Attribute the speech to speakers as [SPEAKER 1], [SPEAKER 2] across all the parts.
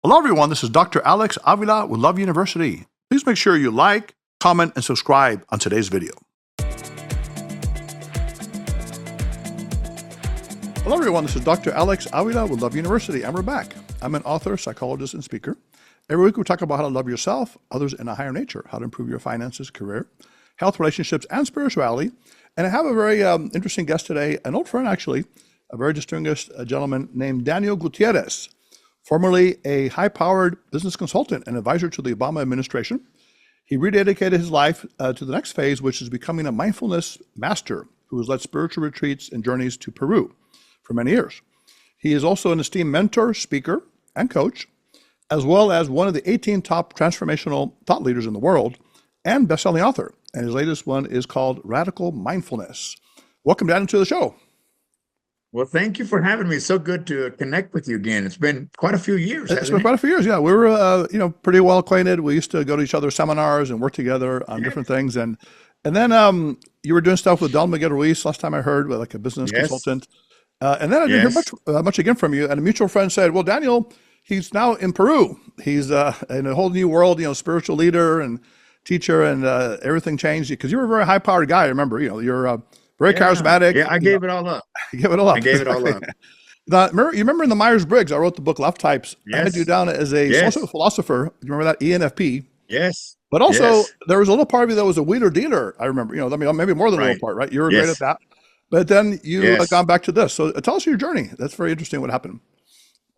[SPEAKER 1] Hello, everyone. This is Dr. Alex Avila with Love University. Please make sure you like, comment, and subscribe on today's video. Hello, everyone. This is Dr. Alex Avila with Love University, and we're back. I'm an author, psychologist, and speaker. Every week, we talk about how to love yourself, others, in a higher nature, how to improve your finances, career, health, relationships, and spirituality. And I have a very interesting guest today, an old friend, actually, a very distinguished gentleman named Daniel Gutierrez, formerly a high-powered business consultant and advisor to the Obama administration. He rededicated his life to the next phase, which is becoming a mindfulness master who has led spiritual retreats and journeys to Peru for many years. He is also an esteemed mentor, speaker, and coach, as well as one of the 18 top transformational thought leaders in the world and best-selling author. And his latest one is called Radical Mindfulness. Welcome, Daniel, to the show.
[SPEAKER 2] Well, thank you for having me. It's so good to connect with you again. It's been quite a few years.
[SPEAKER 1] It's been quite a few years. Yeah, we were, pretty well acquainted. We used to go to each other's seminars and work together on different things. And then you were doing stuff with Don Miguel Ruiz last time I heard, like a business consultant. And then I didn't hear much again from you. And a mutual friend said, "Well, Daniel, he's now in Peru. He's in a whole new world. Spiritual leader and teacher, and everything changed because you were a very high-powered guy. I remember, you're very charismatic.
[SPEAKER 2] Yeah, I gave it all up.
[SPEAKER 1] You gave it all up.
[SPEAKER 2] I gave it all up.
[SPEAKER 1] Now, you remember in the Myers-Briggs, I wrote the book Love Types.
[SPEAKER 2] Yes.
[SPEAKER 1] I had you down as a social philosopher. You remember that? ENFP.
[SPEAKER 2] Yes.
[SPEAKER 1] But also, there was a little part of you that was a wheeler dealer. I remember, maybe more than a little part, right? You were great at that. But then you have gone back to this. So tell us your journey. That's very interesting what happened.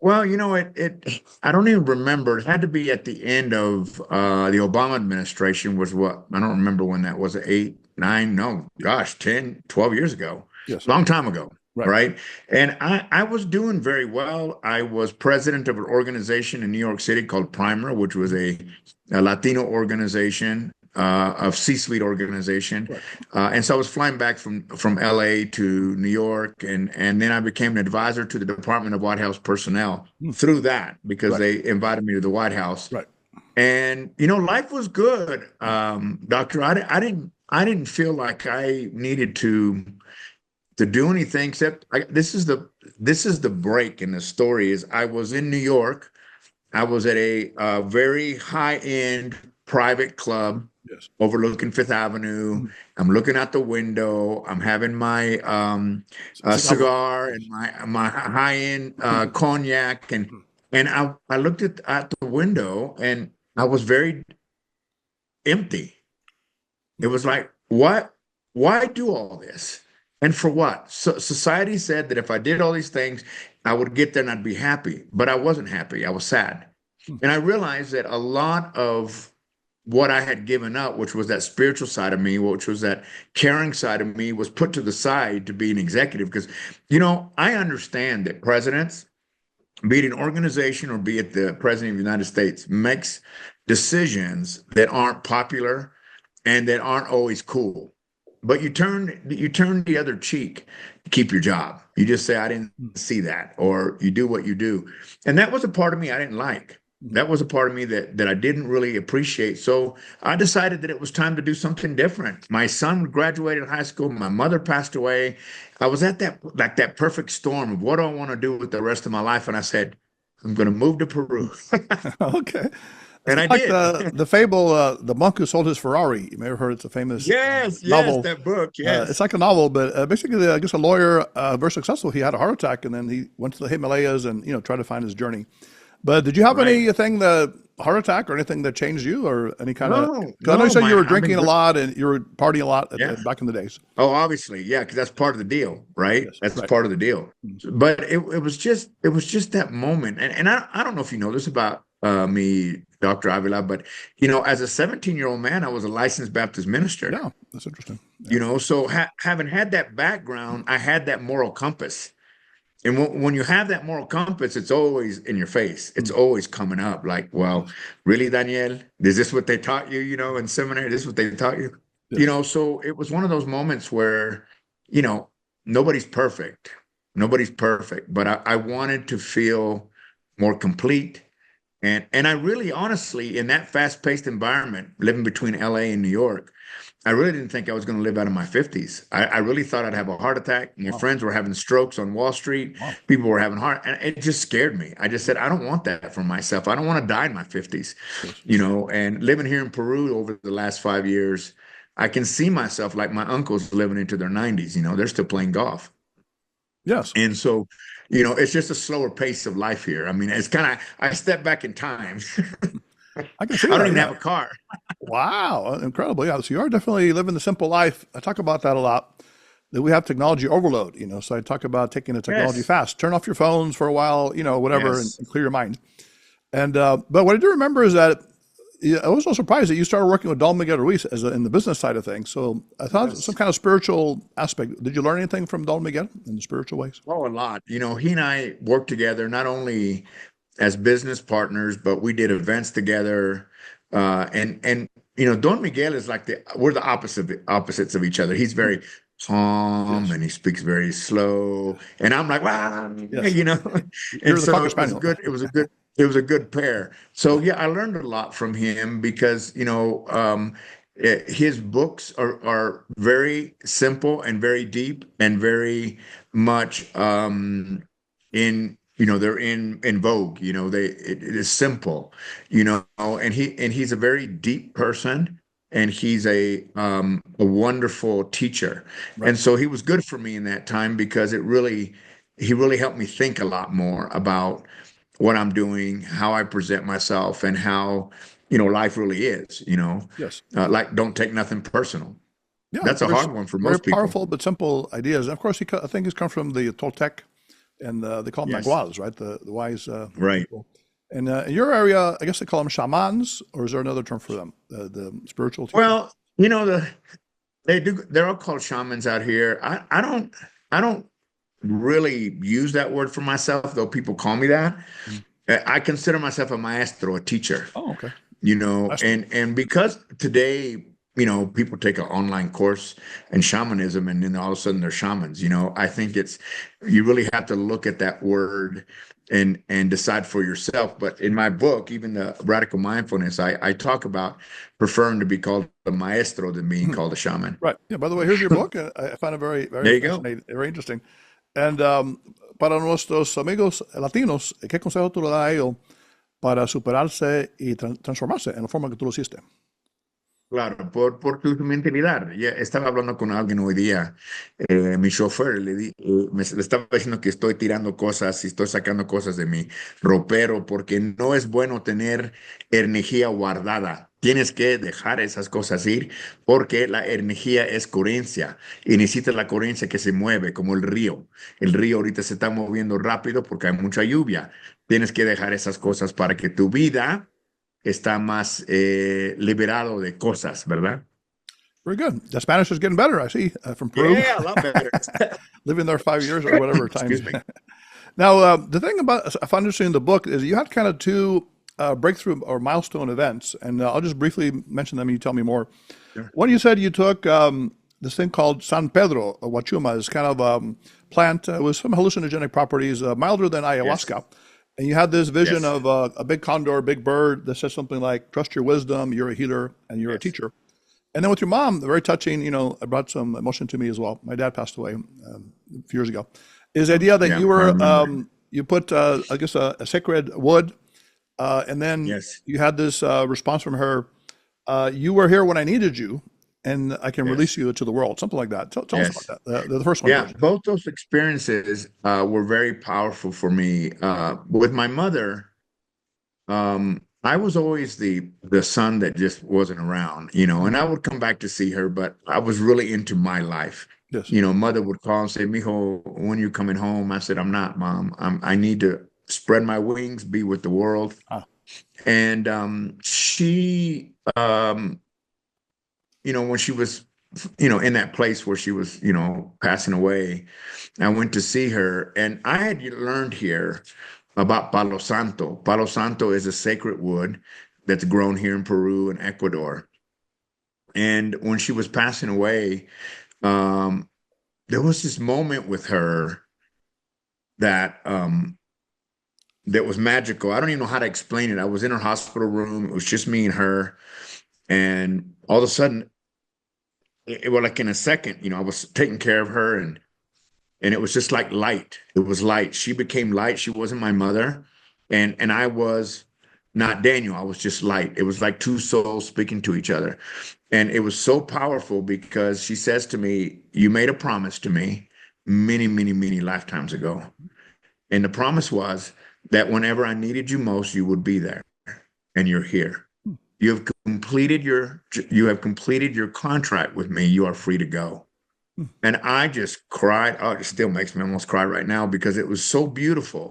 [SPEAKER 2] Well, I don't even remember. It had to be at the end of the Obama administration was what? I don't remember when that was, 8, 9, no, gosh, 10, 12 years ago.
[SPEAKER 1] Yes.
[SPEAKER 2] Long time ago. Right. And I was doing very well. I was president of an organization in New York City called Primer, which was a Latino organization, of C-suite organization. And so I was flying back from LA to New York. And then I became an advisor to the Department of White House personnel through that because they invited me to the White House. Right. And, life was good. Doctor, I didn't feel like I needed to do anything except this is the break in the story is I was in New York. I was at a very high-end private club overlooking Fifth Avenue. I'm looking out the window. I'm having my cigar and my high-end cognac, and I looked at the window and I was very empty. It was like, what? Why do all this? And for what? So society said that if I did all these things, I would get there and I'd be happy. But I wasn't happy. I was sad. And I realized that a lot of what I had given up, which was that spiritual side of me, which was that caring side of me, was put to the side to be an executive. Because, I understand that presidents, be it an organization or be it the president of the United States, makes decisions that aren't popular and that aren't always cool. But you turn the other cheek to keep your job. You just say, I didn't see that, or you do what you do. And that was a part of me I didn't like. That was a part of me that I didn't really appreciate. So I decided that it was time to do something different. My son graduated high school. My mother passed away. I was at that perfect storm of what do I want to do with the rest of my life? And I said, I'm going to move to Peru.
[SPEAKER 1] Okay.
[SPEAKER 2] And I
[SPEAKER 1] did. The fable, The Monk Who Sold His Ferrari. You may have heard it's a famous novel.
[SPEAKER 2] Yes, that book, yes.
[SPEAKER 1] It's like a novel, but basically, I guess a lawyer, very successful. He had a heart attack, and then he went to the Himalayas and, tried to find his journey. But did you have anything, the heart attack or anything that changed you or any kind of? I know you said you were drinking a lot and you were partying a lot back in the days.
[SPEAKER 2] Oh, obviously. Yeah, because that's part of the deal, right? Yes, that's part of the deal. But it was just that moment. And I don't know if you know this about me, Dr. Avila, but, as a 17-year-old man, I was a licensed Baptist minister.
[SPEAKER 1] Yeah, that's interesting. Yeah.
[SPEAKER 2] So having had that background, I had that moral compass. And when you have that moral compass, it's always in your face. It's always coming up like, well, really, Daniel? Is this what they taught you, in seminary? This is what they taught you? Yes. So it was one of those moments where, nobody's perfect. Nobody's perfect. But I wanted to feel more complete. And I really, honestly, in that fast-paced environment, living between LA and New York, I really didn't think I was going to live out of my 50s. I really thought I'd have a heart attack. My
[SPEAKER 1] Wow.
[SPEAKER 2] friends were having strokes on Wall Street.
[SPEAKER 1] Wow.
[SPEAKER 2] People were having heart, and it just scared me. I just said, I don't want that for myself. I don't want to die in my 50s,
[SPEAKER 1] Yes.
[SPEAKER 2] and living here in Peru over the last 5 years, I can see myself like my uncles living into their 90s. They're still playing golf.
[SPEAKER 1] Yes.
[SPEAKER 2] And so, it's just a slower pace of life here. I mean, it's kind of, I step back in time.
[SPEAKER 1] I can see
[SPEAKER 2] I don't
[SPEAKER 1] that.
[SPEAKER 2] even
[SPEAKER 1] Yeah.
[SPEAKER 2] have a car.
[SPEAKER 1] Wow. Incredible. Yeah. So you are definitely living the simple life. I talk about that a lot. That we have technology overload, So I talk about taking the technology
[SPEAKER 2] Yes.
[SPEAKER 1] fast. Turn off your phones for a while, whatever, and,
[SPEAKER 2] Yes.
[SPEAKER 1] and clear your mind. And but what I do remember is that yeah, I was so surprised that you started working with Don Miguel Ruiz in the business side of things. So I thought some
[SPEAKER 2] Yes.
[SPEAKER 1] kind of spiritual aspect. Did you learn anything from Don Miguel in the spiritual ways?
[SPEAKER 2] Oh, a lot. He and I worked together not only as business partners, but we did events together. And Don Miguel is like we're the opposites of each other. He's
[SPEAKER 1] Hmm.
[SPEAKER 2] very calm
[SPEAKER 1] Yes.
[SPEAKER 2] and he speaks very slow. And I'm like, wow,
[SPEAKER 1] Yes.
[SPEAKER 2] And
[SPEAKER 1] You're the
[SPEAKER 2] so
[SPEAKER 1] Cocker
[SPEAKER 2] it was
[SPEAKER 1] Spaniel.
[SPEAKER 2] good. It was a good pair. So
[SPEAKER 1] Yeah.
[SPEAKER 2] yeah, I learned a lot from him because, his books are very simple and very deep and very much they're in vogue. It is simple, and he's a very deep person, and he's a wonderful teacher.
[SPEAKER 1] Right.
[SPEAKER 2] And so he was good for me in that time because he really helped me think a lot more about what I'm doing, how I present myself, and how life really is.
[SPEAKER 1] Yes.
[SPEAKER 2] Like, don't take nothing personal.
[SPEAKER 1] Yeah.
[SPEAKER 2] That's a
[SPEAKER 1] Very,
[SPEAKER 2] hard one for
[SPEAKER 1] very
[SPEAKER 2] most people.
[SPEAKER 1] powerful but simple ideas. And of course, I think he's come from the Toltec, and they call them
[SPEAKER 2] Yes.
[SPEAKER 1] naguals, right? The wise
[SPEAKER 2] Right.
[SPEAKER 1] people. And in your area, I guess they call them shamans, or is there another term for them? The spiritual teachers.
[SPEAKER 2] Well, they're all called shamans out here. I don't really use that word for myself, though people call me that.
[SPEAKER 1] Mm.
[SPEAKER 2] I consider myself a maestro, a teacher.
[SPEAKER 1] Oh, okay. Maestro.
[SPEAKER 2] And because today, people take an online course in shamanism and then all of a sudden they're shamans. I think you really have to look at that word and decide for yourself. But in my book, even the Radical Mindfulness, I talk about preferring to be called a maestro than being
[SPEAKER 1] Mhm.
[SPEAKER 2] called a shaman.
[SPEAKER 1] Right. Yeah. By the way, here's your book. I find it very, very
[SPEAKER 2] There you go.
[SPEAKER 1] fascinating, very interesting. And para nuestros amigos latinos, ¿qué consejo tú le das a ellos para superarse y transformarse en la forma que tú lo hiciste?
[SPEAKER 2] Claro, por tu mentalidad. Ya estaba hablando con alguien hoy día, mi chofer, le estaba diciendo que estoy tirando cosas y estoy sacando cosas de mi ropero porque no es bueno tener energía guardada. Tienes que dejar esas cosas ir porque la energía es corriente y necesitas la corriente que se mueve como el río. El río ahorita se está moviendo rápido porque hay mucha lluvia. Tienes que dejar esas cosas para que tu vida está más liberado de cosas, ¿verdad?
[SPEAKER 1] Very good. The Spanish is getting better, I see, from Peru,
[SPEAKER 2] Yeah, a lot better.
[SPEAKER 1] living there 5 years or whatever time.
[SPEAKER 2] Excuse me.
[SPEAKER 1] Now, the thing about I found interesting in the book is you had kind of two breakthrough or milestone events, and I'll just briefly mention them and you tell me more.
[SPEAKER 2] Sure.
[SPEAKER 1] One, you said you took this thing called San Pedro, Wachuma, is kind of plant with some hallucinogenic properties, milder than
[SPEAKER 2] Yes.
[SPEAKER 1] ayahuasca. And you had this vision
[SPEAKER 2] Yes.
[SPEAKER 1] of a big condor, a big bird that says something like, trust your wisdom, you're a healer, and you're a
[SPEAKER 2] Yes.
[SPEAKER 1] teacher. And then with your mom, very touching, it brought some emotion to me as well. My dad passed away a few years ago. Is the idea that
[SPEAKER 2] Yeah,
[SPEAKER 1] you
[SPEAKER 2] I
[SPEAKER 1] were,
[SPEAKER 2] remember.
[SPEAKER 1] you put, I guess, a sacred wood, and then
[SPEAKER 2] Yes.
[SPEAKER 1] you had this response from her, you were here when I needed you, and I can release
[SPEAKER 2] Yes.
[SPEAKER 1] you to the world, something like that. Tell us about
[SPEAKER 2] Yes.
[SPEAKER 1] that, the first one
[SPEAKER 2] Yeah,
[SPEAKER 1] first.
[SPEAKER 2] both those experiences were very powerful for me. With my mother, I was always the son that just wasn't around, and I would come back to see her, but I was really into my life.
[SPEAKER 1] Yes.
[SPEAKER 2] Mother would call and say, Mijo, when you coming home? I said, I'm not, Mom. I need to spread my wings, be with the world.
[SPEAKER 1] Ah,
[SPEAKER 2] And she, when she was, in that place where she was, passing away, I went to see her, and I had learned here about Palo Santo. Palo Santo is a sacred wood that's grown here in Peru and Ecuador. And when she was passing away, um, there was this moment with her that was magical. I don't even know how to explain it. I was in her hospital room. It was just me and her. And all of a sudden, well, like in a second, I was taking care of her, and it was just like light. It was light. She became light. She wasn't my mother, and I was not Daniel. I was just light. It was like two souls speaking to each other, and it was so powerful because she says to me, "You made a promise to me many, many, many lifetimes ago, and the promise was that whenever I needed you most, you would be there, and you're here. You have completed your contract with me. You are free to go." And I just cried. Oh, it still makes me almost cry right now because it was so beautiful.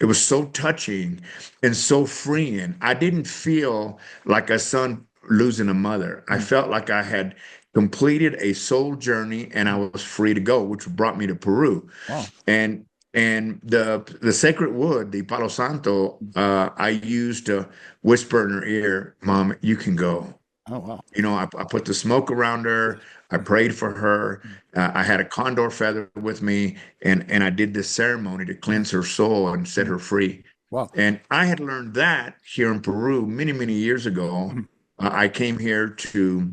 [SPEAKER 2] It was so touching and so freeing. I didn't feel like a son losing a mother. I felt like I had completed a soul journey and I was free to go, which brought me to Peru.
[SPEAKER 1] Wow.
[SPEAKER 2] And the sacred wood, the Palo Santo, I used to whisper in her ear, "Mom, you can go."
[SPEAKER 1] Oh, wow.
[SPEAKER 2] I put the smoke around her. I prayed for her. I had a condor feather with me, and I did this ceremony to cleanse her soul and set her free.
[SPEAKER 1] Wow.
[SPEAKER 2] And I had learned that here in Peru many, many years ago. I came here to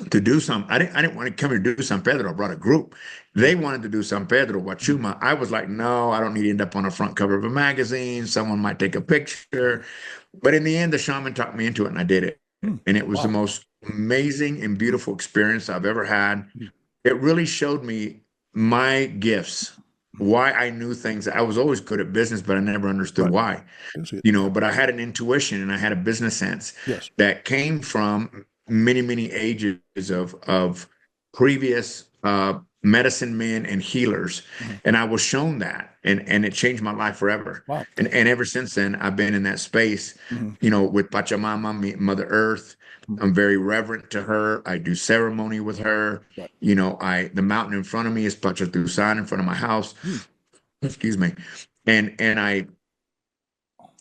[SPEAKER 2] do some. I didn't want to come here to do San Pedro. I brought a group. They wanted to do San Pedro, Wachuma. I was like, no, I don't need to end up on the front cover of a magazine. Someone might take a picture. But in the end, the shaman talked me into it, and I did it. And it was the
[SPEAKER 1] Wow.
[SPEAKER 2] most amazing and beautiful experience I've ever had. It really showed me my gifts, why I knew things. I was always good at business, but I never understood
[SPEAKER 1] Right.
[SPEAKER 2] why.
[SPEAKER 1] Yes.
[SPEAKER 2] But I had an intuition and I had a business sense
[SPEAKER 1] Yes.
[SPEAKER 2] that came from many, many ages of previous medicine men and healers. And I was shown that, and it changed my life forever.
[SPEAKER 1] Wow.
[SPEAKER 2] And ever since then, I've been in that space, with Pachamama, Mother Earth. I'm very reverent to her. I do ceremony with her.
[SPEAKER 1] Right.
[SPEAKER 2] The mountain in front of me is Pachatusan in front of my house. Excuse me. And I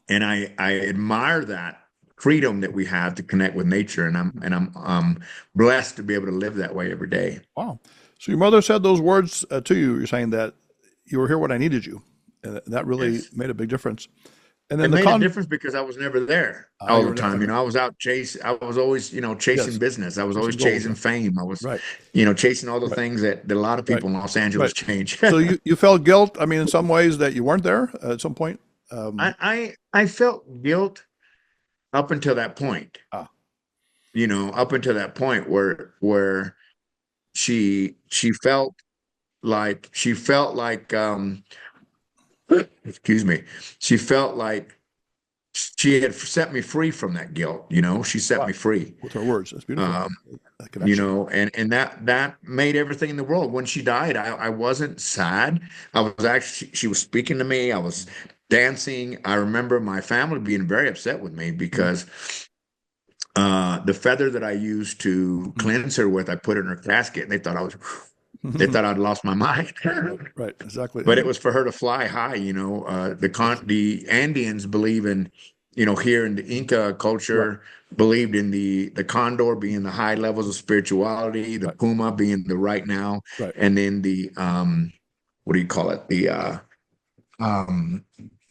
[SPEAKER 2] admire that freedom that we have to connect with nature, and I'm blessed to be able to live that way every day.
[SPEAKER 1] Wow. So your mother said those words to you. You're saying that you were here when I needed you, and that really
[SPEAKER 2] Yes.
[SPEAKER 1] made a big difference. And
[SPEAKER 2] It
[SPEAKER 1] then the
[SPEAKER 2] made a
[SPEAKER 1] con.
[SPEAKER 2] difference because I was never there all
[SPEAKER 1] You
[SPEAKER 2] the
[SPEAKER 1] were
[SPEAKER 2] time.
[SPEAKER 1] okay.
[SPEAKER 2] I was out I was always, chasing
[SPEAKER 1] Yes.
[SPEAKER 2] business. I was always
[SPEAKER 1] Chasing goals.
[SPEAKER 2] chasing fame. I was,
[SPEAKER 1] Right.
[SPEAKER 2] chasing all the
[SPEAKER 1] Right.
[SPEAKER 2] things that a lot of
[SPEAKER 1] Right.
[SPEAKER 2] people in Los Angeles
[SPEAKER 1] Right.
[SPEAKER 2] change.
[SPEAKER 1] So you felt guilt. I mean, in some ways that you weren't there at some point.
[SPEAKER 2] I felt guilt up until that point.
[SPEAKER 1] Ah.
[SPEAKER 2] Up until that point where she felt like excuse me, she felt like she had set me free from that guilt. She set
[SPEAKER 1] Wow.
[SPEAKER 2] me free.
[SPEAKER 1] With her words, that's beautiful.
[SPEAKER 2] Um,
[SPEAKER 1] That connection.
[SPEAKER 2] and that made everything in the world. When she died, I wasn't sad. I was actually, she was speaking to me. I was dancing. I remember my family being very upset with me
[SPEAKER 1] Mhm.
[SPEAKER 2] because the feather that I used to cleanse her with, I put in her casket, and they thought I'd lost my mind.
[SPEAKER 1] Right. Right. Exactly.
[SPEAKER 2] But it was for her to fly high. The Andeans believe in, here in the Inca
[SPEAKER 1] Right.
[SPEAKER 2] culture, believed in the condor being the high levels of spirituality, the
[SPEAKER 1] Right.
[SPEAKER 2] puma being the right now,
[SPEAKER 1] Right.
[SPEAKER 2] and then the what do you call it? Um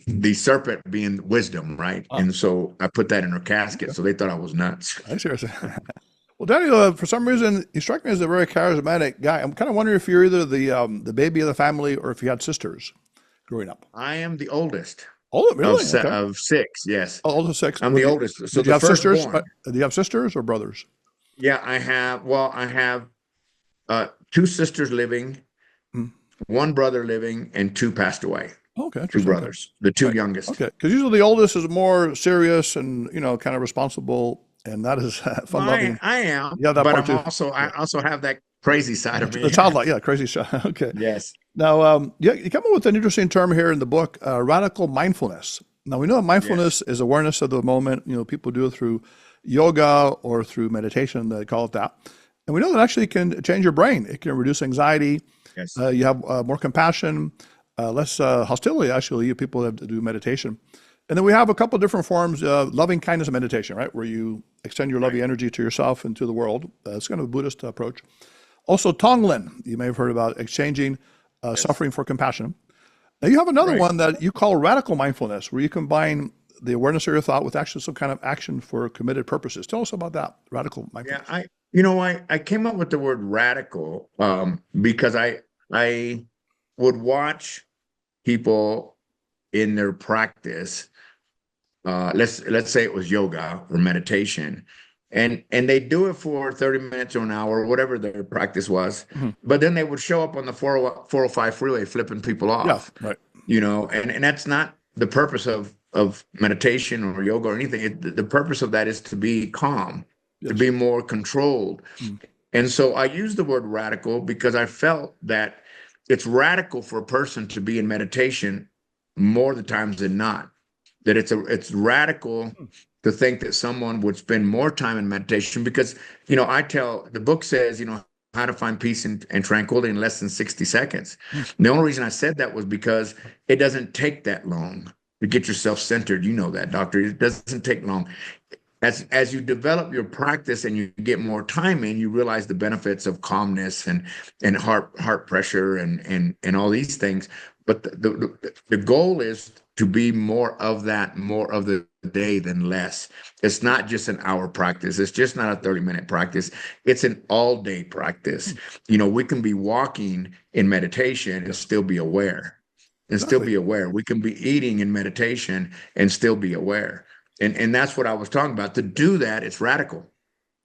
[SPEAKER 2] the serpent being wisdom, right?
[SPEAKER 1] Ah.
[SPEAKER 2] And so I put that in her casket,
[SPEAKER 1] Okay.
[SPEAKER 2] so they thought I was nuts.
[SPEAKER 1] I see. Well, Daniel, for some reason, you strike me as a very charismatic guy. I'm kind of wondering if you're either the baby of the family or if you had sisters growing up.
[SPEAKER 2] I am the oldest
[SPEAKER 1] Oh,
[SPEAKER 2] of
[SPEAKER 1] really? Okay.
[SPEAKER 2] six. Yes,
[SPEAKER 1] Oh, also six.
[SPEAKER 2] I'm the oldest. So
[SPEAKER 1] Did you
[SPEAKER 2] the
[SPEAKER 1] have sisters?
[SPEAKER 2] firstborn.
[SPEAKER 1] Do you have sisters or brothers?
[SPEAKER 2] Yeah, I have. Well, I have two sisters living,
[SPEAKER 1] Mm.
[SPEAKER 2] one brother living, and two passed away.
[SPEAKER 1] Okay,
[SPEAKER 2] Two
[SPEAKER 1] interesting. Okay.
[SPEAKER 2] brothers, the two
[SPEAKER 1] Right.
[SPEAKER 2] youngest.
[SPEAKER 1] Okay. Because usually the oldest is more serious and, kind of responsible and not as
[SPEAKER 2] Well,
[SPEAKER 1] fun loving.
[SPEAKER 2] I am,
[SPEAKER 1] You have that
[SPEAKER 2] but
[SPEAKER 1] part too.
[SPEAKER 2] I
[SPEAKER 1] Yeah.
[SPEAKER 2] also have that crazy side of
[SPEAKER 1] The
[SPEAKER 2] me.
[SPEAKER 1] childlike, yeah, crazy shot. Okay.
[SPEAKER 2] Yes.
[SPEAKER 1] Now, yeah, you come up with an interesting term here in the book, radical mindfulness. Now, we know that
[SPEAKER 2] Yes.
[SPEAKER 1] mindfulness is awareness of the moment. People do it through yoga or through meditation, they call it that. And we know that actually can change your brain. It can reduce anxiety.
[SPEAKER 2] Yes.
[SPEAKER 1] You have more compassion, less hostility, actually, you people that do meditation. And then we have a couple different forms of loving kindness meditation, right? Where you extend your loving
[SPEAKER 2] Right.
[SPEAKER 1] energy to yourself and to the world. It's kind of a Buddhist approach. Also, Tonglen, you may have heard about exchanging
[SPEAKER 2] Yes.
[SPEAKER 1] suffering for compassion. Now, you have another
[SPEAKER 2] Right.
[SPEAKER 1] one that you call radical mindfulness, where you combine the awareness of your thought with actually some kind of action for committed purposes. Tell us about that, radical
[SPEAKER 2] Yeah.
[SPEAKER 1] mindfulness.
[SPEAKER 2] I came up with the word radical because I would watch people in their practice. Let's say it was yoga or meditation, and they do it for 30 minutes or an hour or whatever their practice was,
[SPEAKER 1] Mhm.
[SPEAKER 2] but then they would show up on the 405 freeway flipping people
[SPEAKER 1] Yeah,
[SPEAKER 2] off,
[SPEAKER 1] right.
[SPEAKER 2] and that's not the purpose of meditation or yoga or anything. The purpose of that is to be calm, to
[SPEAKER 1] Yes.
[SPEAKER 2] be more controlled.
[SPEAKER 1] Mm.
[SPEAKER 2] And so I use the word radical because I felt that it's radical for a person to be in meditation more the times than not. That it's radical to think that someone would spend more time in meditation because, I tell the book says, how to find peace and tranquility in less than 60 seconds.
[SPEAKER 1] Mm.
[SPEAKER 2] The only reason I said that was because it doesn't take that long to get yourself centered. You know that, doctor. It doesn't take long as you develop your practice and you get more time in, you realize the benefits of calmness and heart pressure and all these things. But the goal is to be more of that, more of the day than less. It's not just an hour practice. It's just not a 30-minute practice. It's an all-day practice.
[SPEAKER 1] Mm.
[SPEAKER 2] We can be walking in meditation and
[SPEAKER 1] Yes,
[SPEAKER 2] still be aware. And still
[SPEAKER 1] exactly.
[SPEAKER 2] be aware. We can be eating in meditation and still be aware. And that's what I was talking about. To do that, it's radical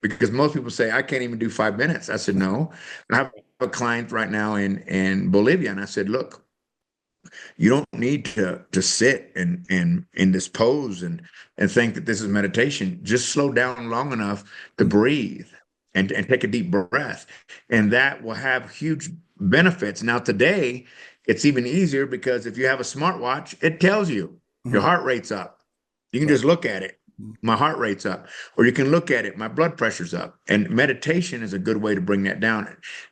[SPEAKER 2] because most people say, I can't even do 5 minutes. I said, no. And I have a client right now in Bolivia. And I said, look, you don't need to sit and in this pose and think that this is meditation. Just slow down long enough to
[SPEAKER 1] Mm.
[SPEAKER 2] breathe and take a deep breath. And that will have huge benefits. Now, today, it's even easier because if you have a smartwatch, it tells you your
[SPEAKER 1] Mhm.
[SPEAKER 2] heart rate's up. You can
[SPEAKER 1] Right.
[SPEAKER 2] just look at it.
[SPEAKER 1] Mm.
[SPEAKER 2] My heart rate's up. Or you can look at it, my blood pressure's up. And meditation is a good way to bring that down.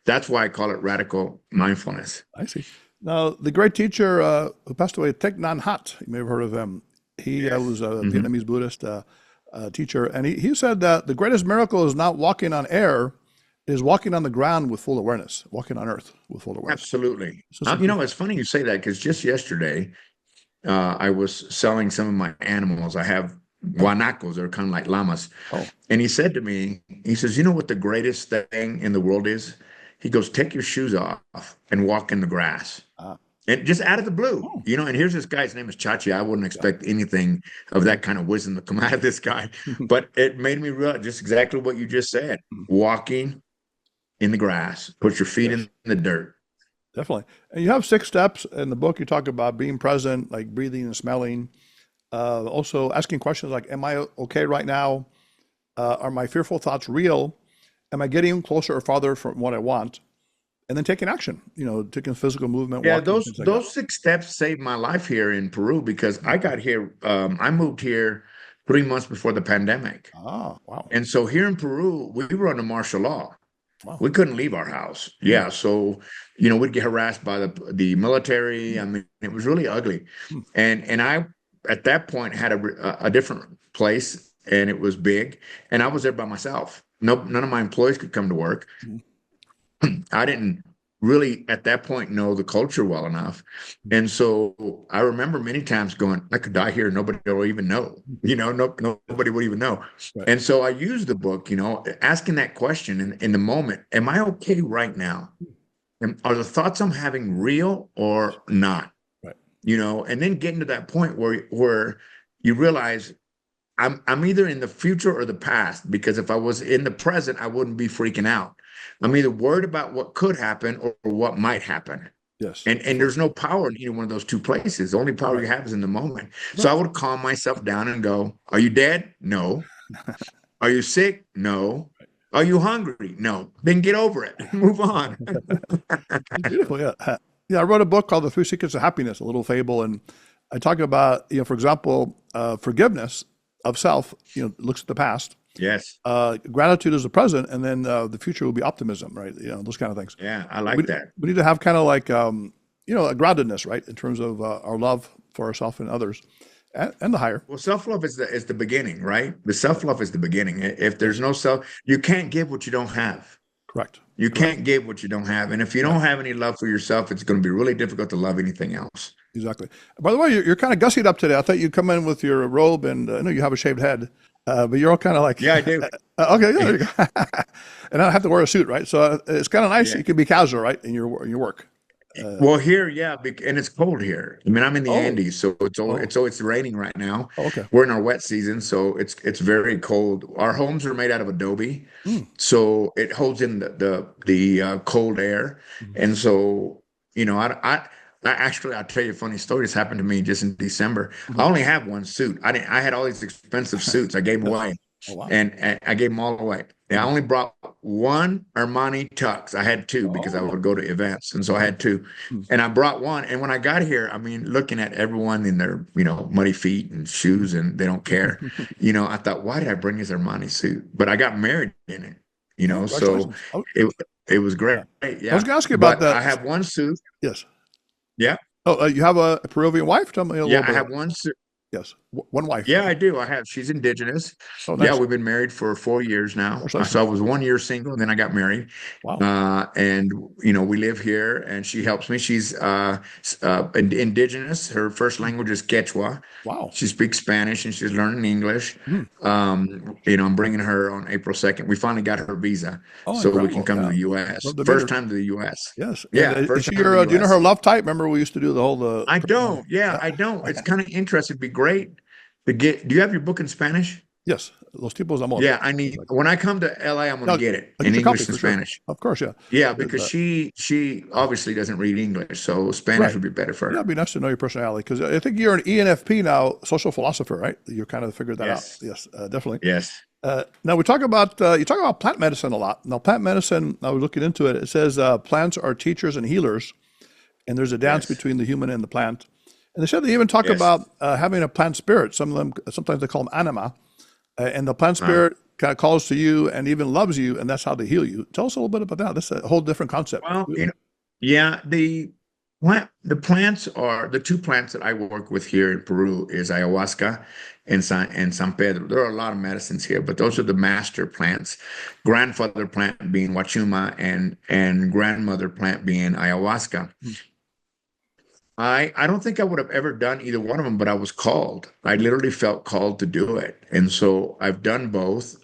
[SPEAKER 2] That's why I call it radical mindfulness.
[SPEAKER 1] I see. Now, the great teacher who passed away, Thich Nhat Hanh, you may have heard of him. He
[SPEAKER 2] Yes.
[SPEAKER 1] was a
[SPEAKER 2] Hmm.
[SPEAKER 1] Vietnamese Buddhist teacher, and he said that the greatest miracle is not walking on air, it is walking on the ground with full awareness, walking on earth with full awareness.
[SPEAKER 2] Absolutely.
[SPEAKER 1] So some
[SPEAKER 2] It's funny you say that because just yesterday, I was selling some of my animals. I have guanacos, they're kind of like llamas.
[SPEAKER 1] oh,
[SPEAKER 2] And he said to me, he says, you know what the greatest thing in the world is? He goes, take your shoes off and walk in the grass.
[SPEAKER 1] ah,
[SPEAKER 2] And just out of the blue,
[SPEAKER 1] oh,
[SPEAKER 2] and here's this guy's name is Chachi. I wouldn't
[SPEAKER 1] yeah.
[SPEAKER 2] expect anything of that kind of wisdom to come out of this guy. But it made me realize just exactly what you just said. Walking in the grass, put your feet
[SPEAKER 1] Yes,
[SPEAKER 2] in the dirt.
[SPEAKER 1] definitely. And you have 6 steps in the book. You talk about being present, like breathing and smelling. Also asking questions like, am I okay right now? Are my fearful thoughts real? Am I getting closer or farther from what I want? And then taking action, taking physical movement,
[SPEAKER 2] Yeah,
[SPEAKER 1] walking,
[SPEAKER 2] those
[SPEAKER 1] things like that.
[SPEAKER 2] those 6 steps saved my life here in Peru because I got here. I moved here 3 months before the pandemic,
[SPEAKER 1] Ah, wow.
[SPEAKER 2] and so here in Peru, we were under martial law.
[SPEAKER 1] Wow.
[SPEAKER 2] We couldn't leave our house.
[SPEAKER 1] Mm.
[SPEAKER 2] Yeah, so we'd get harassed by the military. I mean, it was really ugly.
[SPEAKER 1] Mm.
[SPEAKER 2] And I at that point had a different place, and it was big, and I was there by myself. No, none of my employees could come to work.
[SPEAKER 1] Mm.
[SPEAKER 2] I didn't really at that point know the culture well enough. And so I remember many times going, I could die here, nobody will even know. Nobody would even know.
[SPEAKER 1] Right.
[SPEAKER 2] And so I used the book, asking that question in the moment, am I okay right now? Are the thoughts I'm having real or not?
[SPEAKER 1] Right.
[SPEAKER 2] And then getting to that point where you realize I'm either in the future or the past, because if I was in the present, I wouldn't be freaking out. I'm either worried about what could happen or what might happen.
[SPEAKER 1] Yes.
[SPEAKER 2] And
[SPEAKER 1] Definitely.
[SPEAKER 2] there's no power in either one of those two places. The only power
[SPEAKER 1] Right.
[SPEAKER 2] you have is in the moment. So I
[SPEAKER 1] Right.
[SPEAKER 2] would calm myself down and go, are you dead? No. Are you sick? No. Are you hungry? No. Then get over it. Move on.
[SPEAKER 1] Beautiful. Yeah. Yeah. I wrote a book called The Three Secrets of Happiness, a little fable. And I talk about, for example, forgiveness of self, looks at the past.
[SPEAKER 2] Yes.
[SPEAKER 1] Gratitude is the present, and then the future will be optimism, right? Those kind of things.
[SPEAKER 2] Yeah, I
[SPEAKER 1] We,
[SPEAKER 2] like that.
[SPEAKER 1] we need to have kind of like, a groundedness, right? In terms of our love for ourselves and others and the higher.
[SPEAKER 2] Well, self-love is the beginning, right? The
[SPEAKER 1] Right.
[SPEAKER 2] self-love is the beginning. If there's
[SPEAKER 1] Yes.
[SPEAKER 2] no self, you can't give what you don't have.
[SPEAKER 1] Correct.
[SPEAKER 2] You
[SPEAKER 1] Correct.
[SPEAKER 2] can't give what you don't have. And if you
[SPEAKER 1] Right.
[SPEAKER 2] don't have any love for yourself, it's going to be really difficult to love anything else.
[SPEAKER 1] Exactly. By the way, you're kind of gussied up today. I thought you'd come in with your robe, and I know you have a shaved head. But you're all kind of like,
[SPEAKER 2] Yeah, I do.
[SPEAKER 1] okay, yeah, there you go. And I don't have to wear a suit, right? So it's kind of nice.
[SPEAKER 2] Yeah.
[SPEAKER 1] You can be casual, right, in your work.
[SPEAKER 2] Well, here, yeah, and it's cold here. I mean, I'm in the
[SPEAKER 1] Oh,
[SPEAKER 2] Andes, so
[SPEAKER 1] oh,
[SPEAKER 2] it's raining right now.
[SPEAKER 1] oh, okay.
[SPEAKER 2] We're in our wet season, so it's very cold. Our homes are made out of adobe,
[SPEAKER 1] Mm,
[SPEAKER 2] so it holds in the cold air,
[SPEAKER 1] mm,
[SPEAKER 2] and so I actually I'll tell you a funny story. This happened to me just in December. I
[SPEAKER 1] mhm.
[SPEAKER 2] only have one suit. I had all these expensive suits. I gave them
[SPEAKER 1] Yes.
[SPEAKER 2] away.
[SPEAKER 1] Oh, wow.
[SPEAKER 2] And I gave them all away. And I
[SPEAKER 1] Mhm.
[SPEAKER 2] only brought one Armani tux. I had two because I
[SPEAKER 1] Oh,
[SPEAKER 2] would go to events, and so I
[SPEAKER 1] uh-huh.
[SPEAKER 2] had two.
[SPEAKER 1] Mm,
[SPEAKER 2] And I brought one. And when I got here, I mean, looking at everyone in their, muddy feet and
[SPEAKER 1] mhm.
[SPEAKER 2] shoes, and they don't care. I thought, why did I bring this Armani suit? But I got married in it,
[SPEAKER 1] Oh,
[SPEAKER 2] so
[SPEAKER 1] congratulations. Oh,
[SPEAKER 2] it it was great,
[SPEAKER 1] yeah. I was
[SPEAKER 2] yeah.
[SPEAKER 1] going to ask you about
[SPEAKER 2] But
[SPEAKER 1] that.
[SPEAKER 2] I have one suit.
[SPEAKER 1] Yes.
[SPEAKER 2] Yeah,
[SPEAKER 1] Oh, you have a Peruvian wife? Tell me a little
[SPEAKER 2] yeah, I
[SPEAKER 1] bit
[SPEAKER 2] have
[SPEAKER 1] about.
[SPEAKER 2] one suit.
[SPEAKER 1] Yes, one wife.
[SPEAKER 2] Yeah,
[SPEAKER 1] Okay.
[SPEAKER 2] I do. I have. She's indigenous.
[SPEAKER 1] Oh,
[SPEAKER 2] Yeah,
[SPEAKER 1] nice.
[SPEAKER 2] we've been married for 4 years now. So I
[SPEAKER 1] Congratulations.
[SPEAKER 2] was 1 year single, and then I got married.
[SPEAKER 1] Wow.
[SPEAKER 2] And we live here, and she helps me. She's indigenous. Her first
[SPEAKER 1] Mm,
[SPEAKER 2] language is Quechua.
[SPEAKER 1] wow.
[SPEAKER 2] She speaks Spanish, and she's learning English.
[SPEAKER 1] Mm.
[SPEAKER 2] I'm bringing her on April 2nd. We finally got her visa,
[SPEAKER 1] Oh,
[SPEAKER 2] so we can
[SPEAKER 1] incredible.
[SPEAKER 2] come to
[SPEAKER 1] Yeah.
[SPEAKER 2] the U.S.
[SPEAKER 1] Love to meet
[SPEAKER 2] First
[SPEAKER 1] her.
[SPEAKER 2] time to the U.S.
[SPEAKER 1] Yes. And
[SPEAKER 2] Yeah,
[SPEAKER 1] is
[SPEAKER 2] first
[SPEAKER 1] she
[SPEAKER 2] time to the
[SPEAKER 1] do you know
[SPEAKER 2] U.S.
[SPEAKER 1] her love type? Remember we used to do the whole,
[SPEAKER 2] I
[SPEAKER 1] person on.
[SPEAKER 2] don't. Yeah, I don't. It's kind of interesting. It'd be great to get. Do you have your book in Spanish?
[SPEAKER 1] Yes. Los tipos de amor.
[SPEAKER 2] Yeah, I need
[SPEAKER 1] Exactly.
[SPEAKER 2] when I come to LA, I'm going to
[SPEAKER 1] Yeah,
[SPEAKER 2] get it
[SPEAKER 1] I'll
[SPEAKER 2] in
[SPEAKER 1] get your copy
[SPEAKER 2] English and
[SPEAKER 1] for sure.
[SPEAKER 2] Spanish.
[SPEAKER 1] Of course, yeah.
[SPEAKER 2] Yeah,
[SPEAKER 1] 'Cause,
[SPEAKER 2] because she obviously doesn't read English, so Spanish
[SPEAKER 1] right.
[SPEAKER 2] would be better for
[SPEAKER 1] Yeah,
[SPEAKER 2] her.
[SPEAKER 1] it'd be nice to know your personality because I think you're an ENFP now, social philosopher, right? You're kind of figured that out.
[SPEAKER 2] Yes,
[SPEAKER 1] Yes, definitely.
[SPEAKER 2] yes.
[SPEAKER 1] Now we talk about you talk about plant medicine a lot. Now, plant medicine, I was looking into it. It says plants are teachers and healers, and there's a dance
[SPEAKER 2] Yes,
[SPEAKER 1] between the human and the plant. And they said they even talk
[SPEAKER 2] yes.
[SPEAKER 1] about having a plant spirit. Some of them, sometimes they call them anima, and the plant
[SPEAKER 2] Uh,
[SPEAKER 1] spirit kind of calls to you and even loves you, and that's how they heal you. Tell us a little bit about that. That's a whole different concept.
[SPEAKER 2] well, yeah, the two plants that I work with here in Peru is ayahuasca and San Pedro. There are a lot of medicines here, but those are the master plants. Grandfather plant being Wachuma and grandmother plant being ayahuasca.
[SPEAKER 1] Mm,
[SPEAKER 2] I don't think I would have ever done either one of them, but I was called. I
[SPEAKER 1] mm,
[SPEAKER 2] literally felt called to do it. And so I've done both.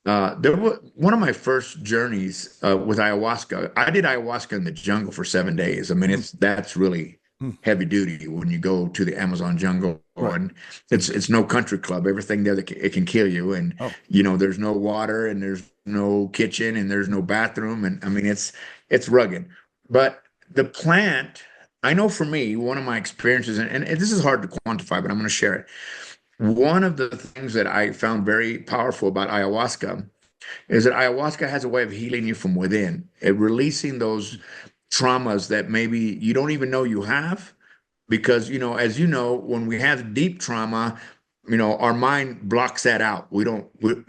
[SPEAKER 2] There was one of my first journeys with ayahuasca. I did ayahuasca in the jungle for 7 days. I mean,
[SPEAKER 1] mm,
[SPEAKER 2] that's really
[SPEAKER 1] mm.
[SPEAKER 2] heavy duty when you go to the Amazon jungle,
[SPEAKER 1] Right.
[SPEAKER 2] and
[SPEAKER 1] Mm.
[SPEAKER 2] it's no country club. Everything there that it can kill you, and
[SPEAKER 1] Oh,
[SPEAKER 2] there's no water, and there's no kitchen, and there's no bathroom, and I mean it's rugged. But the plant, I know for me, one of my experiences, and this is hard to quantify, but I'm going to share it. One of the things that I found very powerful about ayahuasca is that ayahuasca has a way of healing you from within, releasing those traumas that maybe you don't even know you have. Because, as you know, when we have deep trauma, our mind blocks that out. We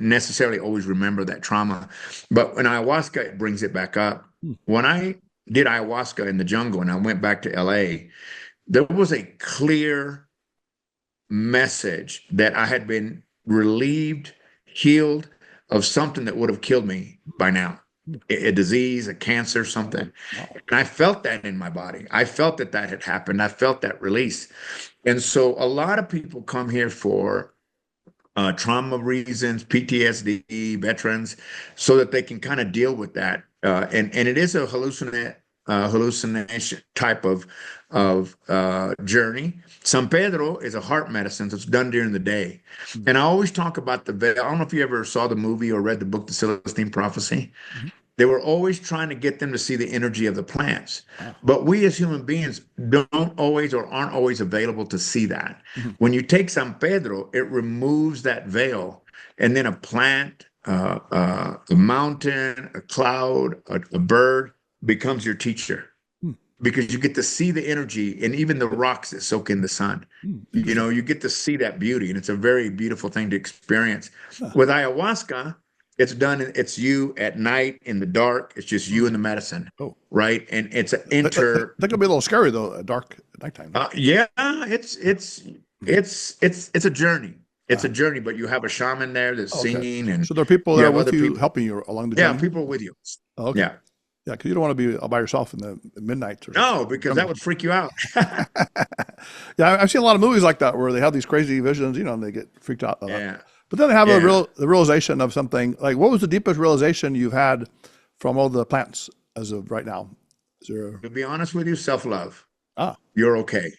[SPEAKER 2] necessarily always remember that trauma. But when ayahuasca, it brings it back up.
[SPEAKER 1] mm,
[SPEAKER 2] When I did ayahuasca in the jungle and I went back to LA, there was a clear message that I had been relieved, healed of something that would have killed me by now,
[SPEAKER 1] mm.
[SPEAKER 2] a disease, a cancer, something.
[SPEAKER 1] Oh, wow.
[SPEAKER 2] And I felt that in my body. I felt that that had happened. I felt that release. And so a lot of people come here for trauma reasons, PTSD, veterans, so that they can kind of deal with that. And it is a hallucination type of journey. San Pedro is a heart medicine that's done during the day.
[SPEAKER 1] Mm,
[SPEAKER 2] And I always talk about the veil. I don't know if you ever saw the movie or read the book, The Celestine Prophecy.
[SPEAKER 1] mhm.
[SPEAKER 2] They were always trying to get them to see the energy of the plants.
[SPEAKER 1] Ah,
[SPEAKER 2] But we as human beings don't always or aren't always available to see that.
[SPEAKER 1] mhm.
[SPEAKER 2] When you take San Pedro, it removes that veil. And then a plant, a mountain, a cloud, a bird becomes your teacher
[SPEAKER 1] Mm,
[SPEAKER 2] because you get to see the energy and even the rocks that soak in the sun.
[SPEAKER 1] interesting.
[SPEAKER 2] You get to see that beauty, and it's a very beautiful thing to experience.
[SPEAKER 1] Yeah.
[SPEAKER 2] With ayahuasca, it's you at night in the dark. It's just you
[SPEAKER 1] Mm.
[SPEAKER 2] and the medicine,
[SPEAKER 1] Oh,
[SPEAKER 2] right? And it's an
[SPEAKER 1] that could be a little scary though, dark at nighttime. Huh?
[SPEAKER 2] yeah, it's a journey. It's a
[SPEAKER 1] Ah,
[SPEAKER 2] journey, but you have a shaman there that's
[SPEAKER 1] oh, okay.
[SPEAKER 2] singing, and
[SPEAKER 1] So there are people
[SPEAKER 2] you
[SPEAKER 1] there
[SPEAKER 2] have
[SPEAKER 1] with
[SPEAKER 2] other
[SPEAKER 1] you
[SPEAKER 2] people.
[SPEAKER 1] helping you along the
[SPEAKER 2] Yeah,
[SPEAKER 1] journey.
[SPEAKER 2] people with you.
[SPEAKER 1] Oh, okay.
[SPEAKER 2] Yeah.
[SPEAKER 1] Yeah, because you don't want to be all by yourself in the midnight or something.
[SPEAKER 2] No, because that would freak you out.
[SPEAKER 1] Yeah, I've seen a lot of movies like that where they have these crazy visions, and they get freaked out.
[SPEAKER 2] Yeah.
[SPEAKER 1] But then they have
[SPEAKER 2] Yeah.
[SPEAKER 1] the realization of something. Like, what was the deepest realization you've had from all the plants as of right now? Is there?
[SPEAKER 2] To be honest with you, self-love.
[SPEAKER 1] Ah,
[SPEAKER 2] You're okay.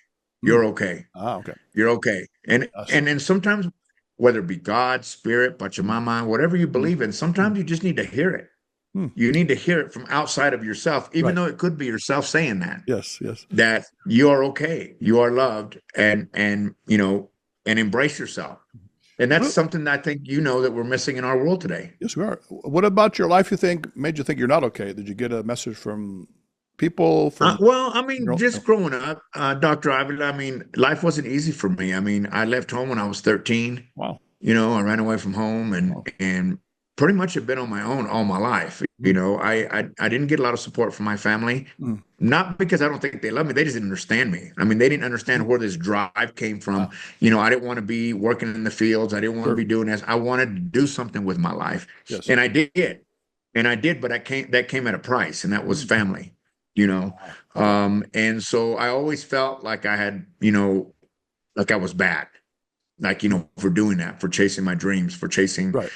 [SPEAKER 1] hmm.
[SPEAKER 2] You're okay.
[SPEAKER 1] Okay.
[SPEAKER 2] You're okay. And
[SPEAKER 1] Yes.
[SPEAKER 2] and then sometimes, whether it be God, spirit, Pachamama, whatever you
[SPEAKER 1] Mm,
[SPEAKER 2] believe in,
[SPEAKER 1] mm,
[SPEAKER 2] sometimes you just need to hear it.
[SPEAKER 1] mm.
[SPEAKER 2] You need to hear it from outside of yourself, even
[SPEAKER 1] Right.
[SPEAKER 2] though it could be yourself saying
[SPEAKER 1] Yes. Yes.
[SPEAKER 2] that you are okay, you are loved, and embrace yourself. And that's
[SPEAKER 1] What,
[SPEAKER 2] something that I think that we're missing in our world today.
[SPEAKER 1] yes, we are. What about your life? You think made you think you're not okay? Did you get a message from people from
[SPEAKER 2] Well, I mean,
[SPEAKER 1] your own?
[SPEAKER 2] just growing up, Dr. Avila, I mean, life wasn't easy for me. I mean, I left home when I was 13.
[SPEAKER 1] Wow.
[SPEAKER 2] I ran away from home and
[SPEAKER 1] Wow.
[SPEAKER 2] and pretty much have been on my own all my life.
[SPEAKER 1] Mm,
[SPEAKER 2] I didn't get a lot of support from my family,
[SPEAKER 1] mm.
[SPEAKER 2] not because I don't think they love me. They just didn't understand me. I mean, they didn't understand where this drive came from.
[SPEAKER 1] Ah,
[SPEAKER 2] I didn't want to be working in the fields. I didn't want to
[SPEAKER 1] sure.
[SPEAKER 2] be doing this. I wanted to do something with my life,
[SPEAKER 1] Yes.
[SPEAKER 2] and I did. But that came at a price, and that was
[SPEAKER 1] Mm.
[SPEAKER 2] family. You know,
[SPEAKER 1] Wow. Okay.
[SPEAKER 2] and so I always felt like I had, like I was bad, like,
[SPEAKER 1] Mm.
[SPEAKER 2] for doing that, for chasing my dreams, for chasing,
[SPEAKER 1] Right.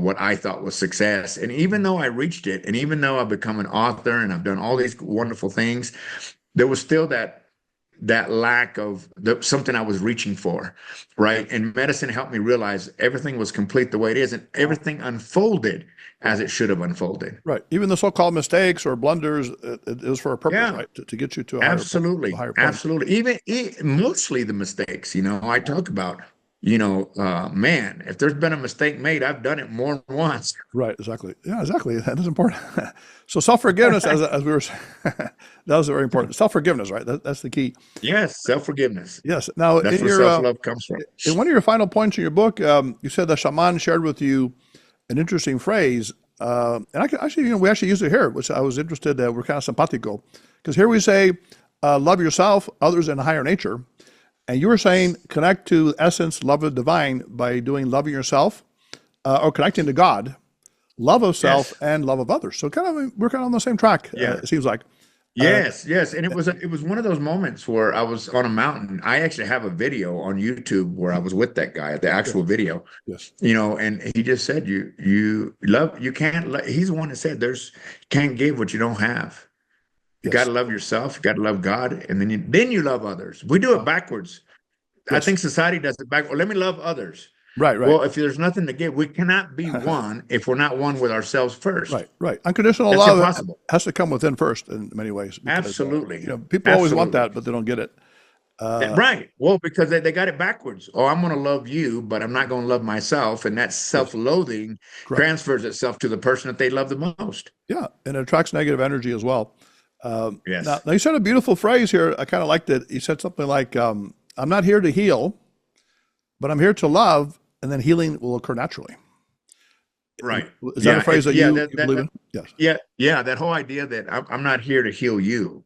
[SPEAKER 2] what I thought was success. And even though I reached it, and even though I've become an author and I've done all these wonderful things, there was still that lack of something I was reaching for, right? And medicine helped me realize everything was complete the way it is, and
[SPEAKER 1] Wow.
[SPEAKER 2] everything unfolded as
[SPEAKER 1] Wow.
[SPEAKER 2] it should have unfolded.
[SPEAKER 1] Right. Even the so-called mistakes or blunders, it was for a purpose,
[SPEAKER 2] Yeah.
[SPEAKER 1] right? To get you to a
[SPEAKER 2] Absolutely.
[SPEAKER 1] higher point.
[SPEAKER 2] Absolutely. Even mostly the mistakes, I talk about, man, if there's been a mistake made, I've done it more than once.
[SPEAKER 1] Right. Exactly. Yeah. Exactly. That is important. So self-forgiveness, as we were, that was very important. Self-forgiveness, right? That's the key.
[SPEAKER 2] Yes, self-forgiveness.
[SPEAKER 1] Yes. Now,
[SPEAKER 2] That's
[SPEAKER 1] in
[SPEAKER 2] where
[SPEAKER 1] your
[SPEAKER 2] self-love comes from.
[SPEAKER 1] in one of your final points in your book, you said the shaman shared with you an interesting phrase, and we actually use it here, which I was interested. We're kind of simpatico, because here we say, "Love yourself, others, and a higher nature," and you were saying connect to essence, love of divine by doing loving yourself, or connecting to God, love of self,
[SPEAKER 2] Yes.
[SPEAKER 1] and love of others. So we're kind of on the same track.
[SPEAKER 2] Yeah.
[SPEAKER 1] It seems like. Uh,
[SPEAKER 2] Yes, yes. And it was one of those moments where I was on a mountain. I actually have a video on YouTube where I was with that guy, the
[SPEAKER 1] yes.
[SPEAKER 2] actual video,
[SPEAKER 1] Yes.
[SPEAKER 2] and he just said, you can't he's the one that said can't give what you don't have. You got
[SPEAKER 1] Yes.
[SPEAKER 2] to love yourself, you got to love God, and then you love others. We do it backwards. I
[SPEAKER 1] Yes.
[SPEAKER 2] think society does it back. Well, let me love others.
[SPEAKER 1] Right. Right.
[SPEAKER 2] Well, if there's nothing to give, we cannot be one if we're not one with ourselves first.
[SPEAKER 1] Right, right. Unconditional
[SPEAKER 2] That's
[SPEAKER 1] love
[SPEAKER 2] impossible.
[SPEAKER 1] has to come within first in many ways because
[SPEAKER 2] Absolutely.
[SPEAKER 1] people always want
[SPEAKER 2] Absolutely.
[SPEAKER 1] that, but they don't get it. Uh,
[SPEAKER 2] Right. Well, because they got it backwards. Oh, I'm going to love you, but I'm not going to love myself. And that
[SPEAKER 1] yes,
[SPEAKER 2] self-loathing
[SPEAKER 1] correct.
[SPEAKER 2] transfers itself to the person that they love the most.
[SPEAKER 1] Yeah, and it attracts negative energy as well. Now,
[SPEAKER 2] Yes.
[SPEAKER 1] now you said a beautiful phrase here. I kind of liked it. You said something like, "I'm not here to heal, but I'm here to love, and then healing will occur naturally."
[SPEAKER 2] Right.
[SPEAKER 1] Is that a phrase that
[SPEAKER 2] Yeah,
[SPEAKER 1] you believe in? Yes.
[SPEAKER 2] yeah, yeah. That whole idea that I'm not here to heal you.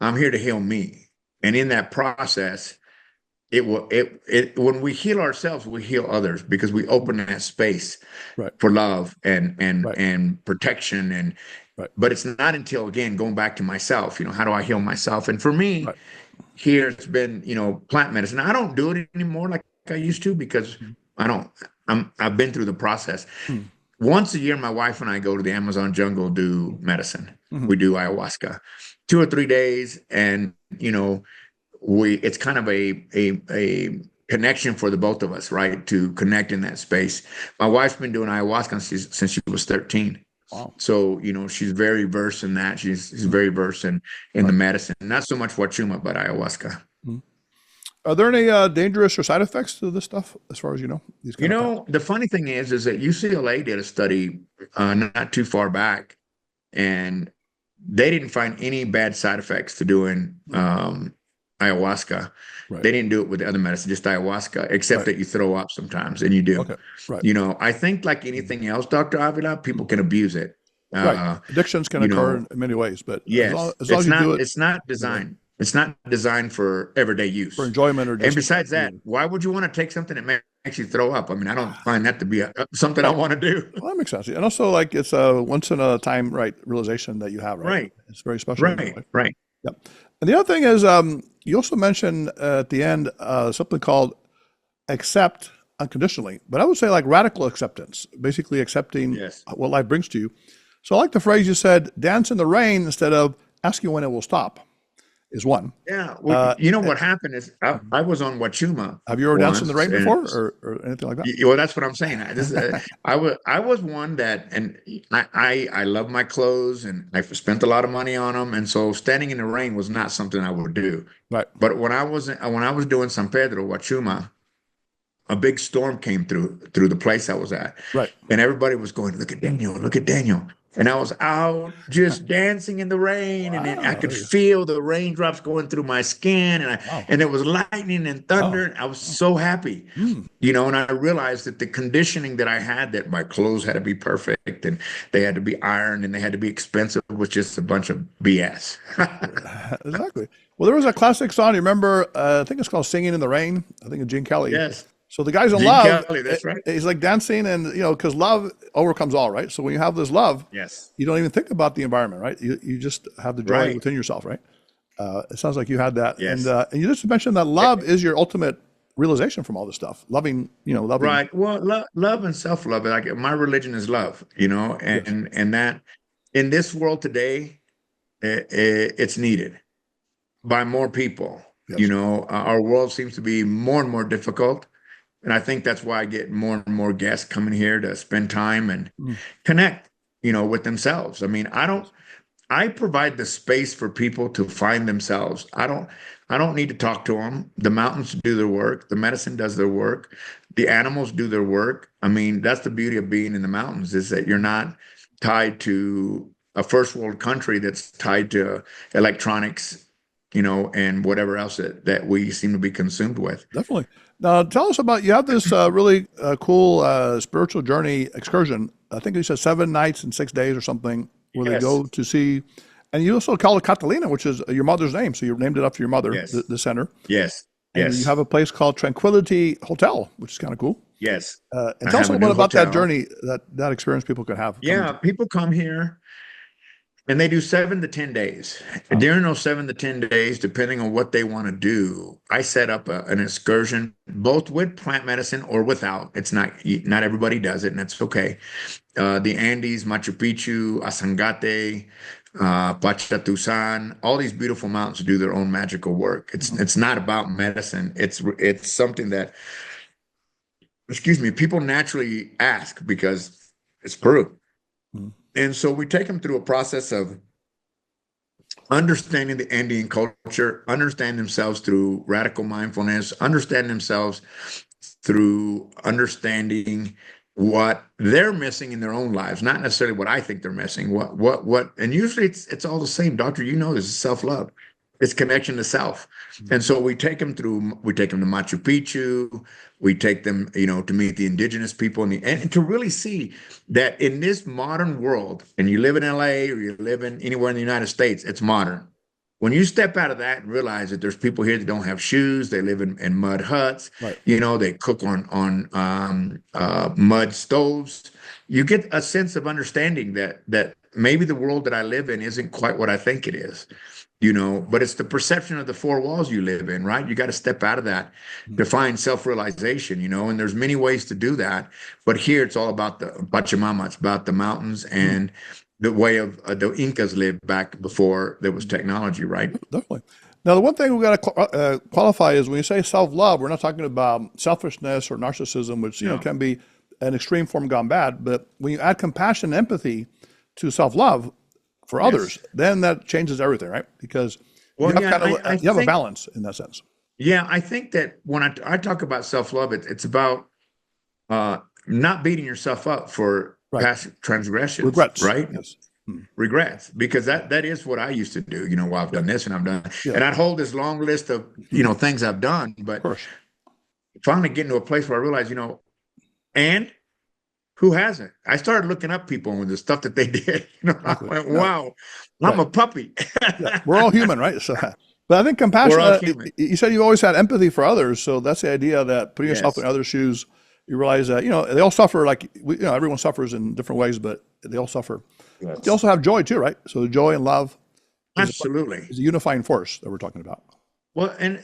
[SPEAKER 2] I'm here to heal me. And in that process, when we heal ourselves, we heal others because we open that space
[SPEAKER 1] Right.
[SPEAKER 2] for love and and
[SPEAKER 1] Right.
[SPEAKER 2] and protection.
[SPEAKER 1] Right.
[SPEAKER 2] But it's not until, again, going back to myself, how do I heal myself? And for me,
[SPEAKER 1] Right.
[SPEAKER 2] here it's been, plant medicine. I don't do it anymore like I used to because I don't I've been through the process.
[SPEAKER 1] Mm-hmm.
[SPEAKER 2] Once a year, my wife and I go to the Amazon jungle, do medicine.
[SPEAKER 1] Mm-hmm.
[SPEAKER 2] We do ayahuasca, 2 or 3 days, and it's kind of a connection for the both of us, right? To connect in that space. My wife's been doing ayahuasca since she was 13.
[SPEAKER 1] Wow.
[SPEAKER 2] So, she's very versed in that. She's very versed in the
[SPEAKER 1] Right.
[SPEAKER 2] medicine, not so much Wachuma, but ayahuasca.
[SPEAKER 1] Mhm. Are there any dangerous or side effects to this stuff, as far as you know? These kind of plants?
[SPEAKER 2] The funny thing is that UCLA did a study not too far back, and they didn't find any bad side effects to doing ayahuasca.
[SPEAKER 1] Right.
[SPEAKER 2] They didn't do it with the other medicine, just ayahuasca, except
[SPEAKER 1] Right.
[SPEAKER 2] that you throw up sometimes, and you do.
[SPEAKER 1] Okay. Right.
[SPEAKER 2] I think like anything else, Dr. Avila, people can abuse it.
[SPEAKER 1] Right. Addictions can
[SPEAKER 2] You
[SPEAKER 1] occur
[SPEAKER 2] know,
[SPEAKER 1] in many ways, but
[SPEAKER 2] yes,
[SPEAKER 1] as long as you do it
[SPEAKER 2] it's not
[SPEAKER 1] uh,
[SPEAKER 2] designed. It's not designed for everyday
[SPEAKER 1] for
[SPEAKER 2] use.
[SPEAKER 1] enjoyment or
[SPEAKER 2] And
[SPEAKER 1] just
[SPEAKER 2] besides that, why would you want to take something that makes you throw up. I mean, I don't find that to be something I
[SPEAKER 1] Right.
[SPEAKER 2] want to do.
[SPEAKER 1] Well, that makes sense. And also, like, it's a once in a time, right, realization that you have, right?
[SPEAKER 2] Right,
[SPEAKER 1] It's very special in that
[SPEAKER 2] right,
[SPEAKER 1] way.
[SPEAKER 2] right.
[SPEAKER 1] Yep. And the other thing is, you also mentioned at the end something called accept unconditionally, but I would say like radical acceptance, basically accepting
[SPEAKER 2] Yes.
[SPEAKER 1] what life brings to you. So I like the phrase you said, dance in the rain instead of asking when it will stop is one.
[SPEAKER 2] Yeah. Well,
[SPEAKER 1] Uh,
[SPEAKER 2] you know what happened is I was on Wachuma
[SPEAKER 1] have you ever danced in the
[SPEAKER 2] once,
[SPEAKER 1] rain
[SPEAKER 2] and
[SPEAKER 1] before or anything like
[SPEAKER 2] well, that's what I'm saying. I was one that, and I love my clothes, and I spent a lot of money on them, and so standing in the rain was not something I would do.
[SPEAKER 1] right,
[SPEAKER 2] But when I was doing San Pedro, Wachuma, a big storm came through the place I was at,
[SPEAKER 1] right.
[SPEAKER 2] and everybody was going, "Look at Daniel! Look at Daniel!" And I was out just dancing in the rain, and then I
[SPEAKER 1] Wow.
[SPEAKER 2] could feel the raindrops going through my skin, and
[SPEAKER 1] Wow.
[SPEAKER 2] and it was lightning and
[SPEAKER 1] Oh.
[SPEAKER 2] thunder. And I was so happy,
[SPEAKER 1] Mm.
[SPEAKER 2] and I realized that the conditioning that I had, that my clothes had to be perfect, and they had to be ironed, and they had to be expensive, was just a bunch of BS.
[SPEAKER 1] Exactly. Well, there was a classic song. You remember? I think it's called "Singing in the Rain." I think of Gene Kelly.
[SPEAKER 2] Yes,
[SPEAKER 1] So the guy's in
[SPEAKER 2] Gene
[SPEAKER 1] love.
[SPEAKER 2] Kelly, that's right.
[SPEAKER 1] He's like dancing, and because love overcomes all, right? So when you have this love,
[SPEAKER 2] Yes,
[SPEAKER 1] you don't even think about the environment, right? You just have the joy
[SPEAKER 2] right.
[SPEAKER 1] within yourself, right? It sounds like you had that,
[SPEAKER 2] Yes.
[SPEAKER 1] and you just mentioned that
[SPEAKER 2] Eh,
[SPEAKER 1] love is your ultimate realization from all this stuff. Loving.
[SPEAKER 2] Right. Well, love and self-love. Like my religion is love,
[SPEAKER 1] Yes,
[SPEAKER 2] and that in this world today, it's needed by more people.
[SPEAKER 1] yes,
[SPEAKER 2] Our world seems to be more and more difficult, and I think that's why I get more and more guests coming here to spend time and
[SPEAKER 1] mm,
[SPEAKER 2] connect, with themselves. I mean,
[SPEAKER 1] yes,
[SPEAKER 2] I provide the space for people to find themselves. I don't need to talk to them. The mountains do their work. The medicine does their work. The animals do their work. I mean, that's the beauty of being in the mountains, is that you're not tied to a first world country that's tied to electronics, and whatever else that we seem to be consumed with.
[SPEAKER 1] definitely. Now, tell us about you have this really cool spiritual journey excursion. I think you said 7 nights and 6 days or something, where they
[SPEAKER 2] Yes,
[SPEAKER 1] go to see, and you also call it Catalina, which is your mother's name. So you named it after your mother,
[SPEAKER 2] yes,
[SPEAKER 1] the center.
[SPEAKER 2] yes,
[SPEAKER 1] And you have
[SPEAKER 2] yes,
[SPEAKER 1] a place called Tranquility Hotel, which is kind of cool.
[SPEAKER 2] yes.
[SPEAKER 1] And
[SPEAKER 2] I
[SPEAKER 1] tell us
[SPEAKER 2] have
[SPEAKER 1] a
[SPEAKER 2] a
[SPEAKER 1] little bit
[SPEAKER 2] new
[SPEAKER 1] about that
[SPEAKER 2] hotel.
[SPEAKER 1] journey, that experience people could have coming
[SPEAKER 2] Yeah,
[SPEAKER 1] to.
[SPEAKER 2] people come here. And they do 7 to 10 days. And
[SPEAKER 1] Wow.
[SPEAKER 2] during those 7 to 10 days, depending on what they want to do, I set up an excursion, both with plant medicine or without. It's not everybody does it, and that's okay. The Andes, Machu Picchu, Asangate, Pachatusan, all these beautiful mountains do their own magical work. It's
[SPEAKER 1] Mhm.
[SPEAKER 2] it's not about medicine. It's something that, excuse me, people naturally ask because it's Peru.
[SPEAKER 1] Mhm.
[SPEAKER 2] And so we take them through a process of understanding the Andean culture, understand themselves through radical mindfulness, understand themselves through understanding what they're missing in their own lives, not necessarily what I think they're missing. And usually it's all the same. Doctor, this is self-love. It's connection to self. And so we take them to Machu Picchu, we take them, to meet the indigenous people and to really see that in this modern world, and you live in LA or you live in anywhere in the United States, it's modern. When you step out of that and realize that there's people here that don't have shoes, they live in mud huts,
[SPEAKER 1] Right.
[SPEAKER 2] they cook on mud stoves. You get a sense of understanding that maybe the world that I live in isn't quite what I think it is, but it's the perception of the four walls you live in, right? You got to step out of that
[SPEAKER 1] Mhm.
[SPEAKER 2] to find self-realization, and there's many ways to do that. But here it's all about the Pachamama, it's about the mountains
[SPEAKER 1] Mhm.
[SPEAKER 2] and the way of the Incas lived back before there was technology, right?
[SPEAKER 1] Definitely. Now, the one thing we got to qualify is when you say self-love, we're not talking about selfishness or narcissism, which
[SPEAKER 2] No.
[SPEAKER 1] can be an extreme form gone bad. But when you add compassion and empathy to self-love for others,
[SPEAKER 2] Yes.
[SPEAKER 1] then that changes everything, right? Because you
[SPEAKER 2] Well,
[SPEAKER 1] have
[SPEAKER 2] yeah,
[SPEAKER 1] kind of
[SPEAKER 2] I
[SPEAKER 1] you have a
[SPEAKER 2] think,
[SPEAKER 1] balance in that sense.
[SPEAKER 2] yeah, I think that when I talk about self-love, it's about uh, not beating yourself up for
[SPEAKER 1] Right.
[SPEAKER 2] past transgressions,
[SPEAKER 1] Regrets.
[SPEAKER 2] right?
[SPEAKER 1] Yes. Mm.
[SPEAKER 2] Regrets, because that is what I used to do. Well, I've
[SPEAKER 1] Yeah.
[SPEAKER 2] done this and I've done,
[SPEAKER 1] Yeah.
[SPEAKER 2] and I'd hold this long list of,
[SPEAKER 1] Mhm.
[SPEAKER 2] things I've done,
[SPEAKER 1] Of
[SPEAKER 2] but
[SPEAKER 1] course.
[SPEAKER 2] finally getting to a place where I realized, and who hasn't? I started looking up people and the stuff that they did. I
[SPEAKER 1] Exactly.
[SPEAKER 2] went,
[SPEAKER 1] No.
[SPEAKER 2] wow, I'm
[SPEAKER 1] Right.
[SPEAKER 2] a puppy.
[SPEAKER 1] Yeah. We're all human, right? So But I think
[SPEAKER 2] We're
[SPEAKER 1] compassion,
[SPEAKER 2] all human.
[SPEAKER 1] you said you've always had empathy for others. So that's the idea that putting yourself in
[SPEAKER 2] Yes.
[SPEAKER 1] other shoes, you realize that, they all suffer like, everyone suffers in different ways, but they all suffer. But they
[SPEAKER 2] Yes.
[SPEAKER 1] also have joy too, right? So the joy and love
[SPEAKER 2] Absolutely.
[SPEAKER 1] is a unifying force that we're talking about.
[SPEAKER 2] Well, and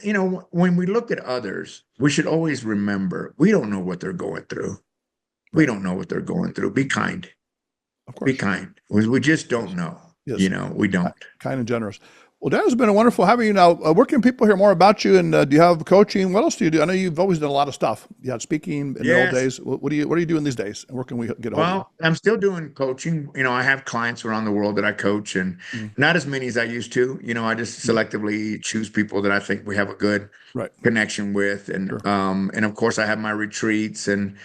[SPEAKER 2] when we look at others, we should always remember we don't know what they're going through. We
[SPEAKER 1] Right.
[SPEAKER 2] don't know what they're going through. Be kind.
[SPEAKER 1] Of
[SPEAKER 2] Be
[SPEAKER 1] course.
[SPEAKER 2] kind. We just don't
[SPEAKER 1] Yes.
[SPEAKER 2] know.
[SPEAKER 1] Yes.
[SPEAKER 2] We don't.
[SPEAKER 1] Kind and generous. Well, Dan, it's been a wonderful having you. Now, where can people hear more about you? And do you have coaching? What else do you do? I know you've always done a lot of stuff. You had speaking in the old
[SPEAKER 2] Yes.
[SPEAKER 1] days. What are you doing these days? And where can we get a hold of you?
[SPEAKER 2] Well, I'm still doing coaching. I have clients around the world that I coach, and
[SPEAKER 1] Mm,
[SPEAKER 2] not as many as I used to. I just
[SPEAKER 1] mm,
[SPEAKER 2] selectively choose people that I think we have a good
[SPEAKER 1] right.
[SPEAKER 2] connection with,
[SPEAKER 1] Sure.
[SPEAKER 2] and of course I have my retreats, and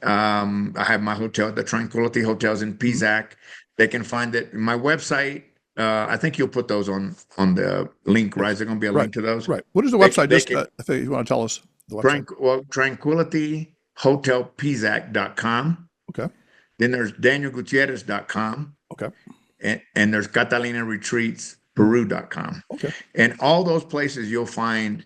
[SPEAKER 1] Mm,
[SPEAKER 2] I have my hotel, the Tranquility Hotels in
[SPEAKER 1] mm,
[SPEAKER 2] Pisac. They can find it my website. I think you'll put those on the link, right?
[SPEAKER 1] yes.
[SPEAKER 2] Is there going to be a
[SPEAKER 1] Right.
[SPEAKER 2] link to those?
[SPEAKER 1] Right. What is the
[SPEAKER 2] They
[SPEAKER 1] website?
[SPEAKER 2] they
[SPEAKER 1] Just
[SPEAKER 2] can
[SPEAKER 1] if you want to tell us the website.
[SPEAKER 2] tranquilityhotelpisac.com.
[SPEAKER 1] Okay.
[SPEAKER 2] Then there's danielgutierrez.com,
[SPEAKER 1] Okay.
[SPEAKER 2] and there's
[SPEAKER 1] Mm,
[SPEAKER 2] catalinaretreatsperu.com.
[SPEAKER 1] okay.
[SPEAKER 2] And all those places you'll find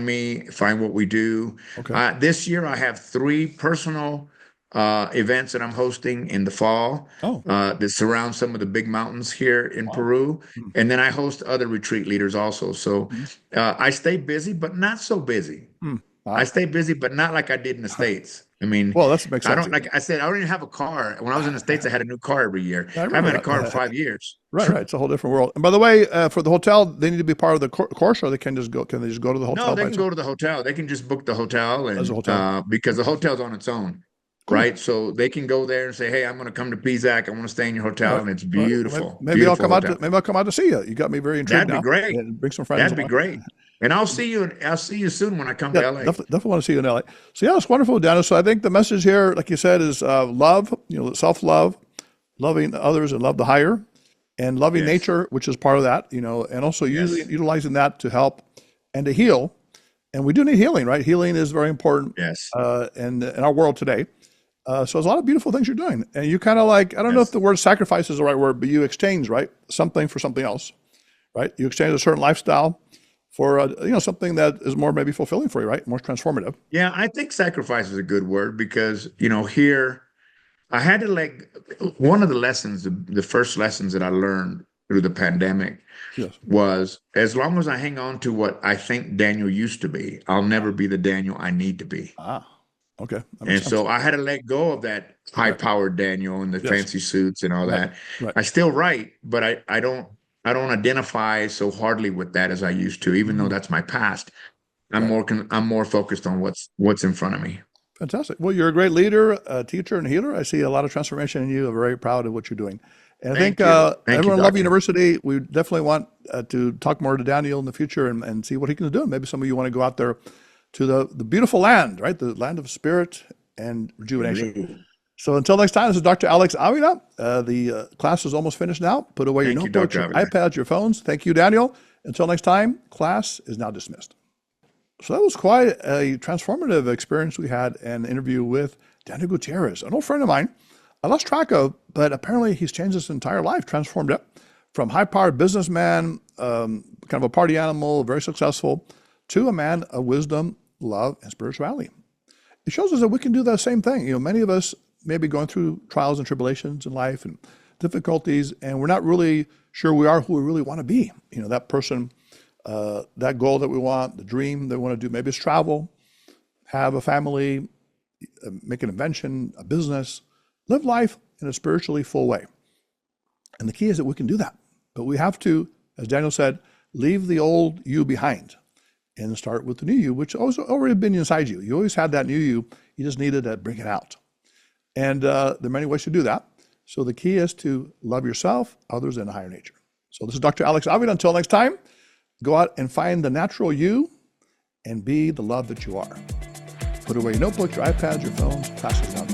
[SPEAKER 2] me, find what we do.
[SPEAKER 1] Okay.
[SPEAKER 2] This year I have 3 personal events that I'm hosting in the fall
[SPEAKER 1] Oh,
[SPEAKER 2] that surround some of the big mountains here in
[SPEAKER 1] wow.
[SPEAKER 2] Peru.
[SPEAKER 1] Mm,
[SPEAKER 2] And then I host other retreat leaders also. So
[SPEAKER 1] mm,
[SPEAKER 2] I stay busy, but not so busy.
[SPEAKER 1] mm.
[SPEAKER 2] I
[SPEAKER 1] Wow.
[SPEAKER 2] stay busy, but not like I did in the States. I mean,
[SPEAKER 1] Well, that makes
[SPEAKER 2] I
[SPEAKER 1] sense.
[SPEAKER 2] don't, like I said, I don't even have a car. When I was in the States, I had a new car every year.
[SPEAKER 1] I
[SPEAKER 2] I haven't
[SPEAKER 1] remember
[SPEAKER 2] had a car in
[SPEAKER 1] that.
[SPEAKER 2] 5 years.
[SPEAKER 1] Right, right. It's a whole different world. And by the way, for the hotel, they need to be part of the course, or they can just go. Can they just go to the
[SPEAKER 2] No,
[SPEAKER 1] hotel
[SPEAKER 2] they
[SPEAKER 1] by
[SPEAKER 2] can
[SPEAKER 1] itself
[SPEAKER 2] go to the hotel. They can just book the hotel,
[SPEAKER 1] as a
[SPEAKER 2] and
[SPEAKER 1] hotel?
[SPEAKER 2] because the hotel's on its own,
[SPEAKER 1] Cool.
[SPEAKER 2] right? So they can go there and say, "Hey, I'm going to come to Pisac. I want to stay in your
[SPEAKER 1] All
[SPEAKER 2] hotel,"
[SPEAKER 1] right.
[SPEAKER 2] and it's
[SPEAKER 1] All right. Well,
[SPEAKER 2] beautiful,
[SPEAKER 1] maybe I'll
[SPEAKER 2] beautiful
[SPEAKER 1] come out to
[SPEAKER 2] hotel.
[SPEAKER 1] see you. You got me very intrigued
[SPEAKER 2] That'd be
[SPEAKER 1] now.
[SPEAKER 2] great.
[SPEAKER 1] And bring some friends
[SPEAKER 2] That'd be
[SPEAKER 1] along.
[SPEAKER 2] great. And I'll see you soon when I come
[SPEAKER 1] Yeah,
[SPEAKER 2] to LA.
[SPEAKER 1] definitely want to see you in LA. So yeah, it's wonderful, Dennis. So I think the message here, like you said, is love. Self-love, loving others, and love the higher, and loving
[SPEAKER 2] Yes,
[SPEAKER 1] nature, which is part of that. And also
[SPEAKER 2] yes,
[SPEAKER 1] utilizing that to help and to heal. And we do need healing, right? Healing is very important
[SPEAKER 2] yes,
[SPEAKER 1] in our world today. So there's a lot of beautiful things you're doing, and you kind of like, I don't know if
[SPEAKER 2] yes.
[SPEAKER 1] the word sacrifice is the right word, but you exchange, right, something for something else, right? You exchange a certain lifestyle for something that is more maybe fulfilling for you, right? More transformative.
[SPEAKER 2] Yeah, I think sacrifice is a good word because, here I had to one of the lessons, the first lessons that I learned through the pandemic
[SPEAKER 1] Yes.
[SPEAKER 2] was as long as I hang on to what I think Daniel used to be, I'll
[SPEAKER 1] Ah,
[SPEAKER 2] never be the Daniel I need to be.
[SPEAKER 1] ah, okay, that makes
[SPEAKER 2] And
[SPEAKER 1] sense.
[SPEAKER 2] so I had to let go of that
[SPEAKER 1] Right.
[SPEAKER 2] high-powered Daniel and the
[SPEAKER 1] Yes.
[SPEAKER 2] fancy suits and all
[SPEAKER 1] Right.
[SPEAKER 2] that.
[SPEAKER 1] Right.
[SPEAKER 2] I still write, but I don't identify so hardly with that as I used to, even though
[SPEAKER 1] Mhm.
[SPEAKER 2] that's my past.
[SPEAKER 1] Right.
[SPEAKER 2] I'm more focused on what's in front of me.
[SPEAKER 1] Fantastic. Well, you're a great leader, a teacher, and healer. I see a lot of transformation in you. I'm very proud of what you're doing. And I think
[SPEAKER 2] Thank you,
[SPEAKER 1] everyone Love
[SPEAKER 2] doctor.
[SPEAKER 1] University, we definitely want to talk more to Daniel in the future and see what he can do. Maybe some of you want to go out there to the beautiful land, right? The land of spirit and rejuvenation.
[SPEAKER 2] Indeed.
[SPEAKER 1] So until next time, this is Dr. Alex Avila. The class is almost finished now. Put away your
[SPEAKER 2] Thank you,
[SPEAKER 1] notebooks,
[SPEAKER 2] Dr.
[SPEAKER 1] your
[SPEAKER 2] Avila.
[SPEAKER 1] iPads, your phones. Thank you, Daniel. Until next time, class is now dismissed. So that was quite a transformative experience we had an interview with Daniel Gutierrez, an old friend of mine. I lost track of, but apparently he's changed his entire life, transformed it from high-powered businessman, kind of a party animal, very successful, to a man of wisdom, love, and spirituality. It shows us that we can do the same thing. Many of us may be going through trials and tribulations in life and difficulties, and we're not really sure we are who we really want to be. That person, that goal that we want, the dream that we want to do. Maybe it's travel, have a family, make an invention, a business, live life in a spiritually full way. And the key is that we can do that. But we have to, as Daniel said, leave the old you behind and start with the new you, which has already been inside you. You always had that new you. You just needed to bring it out. And there are many ways to do that. So the key is to love yourself, others, and a higher nature. So this is Dr. Alex Avila. Until next time, go out and find the natural you and be the love that you are. Put away your notebooks, your iPads, your phones, class is now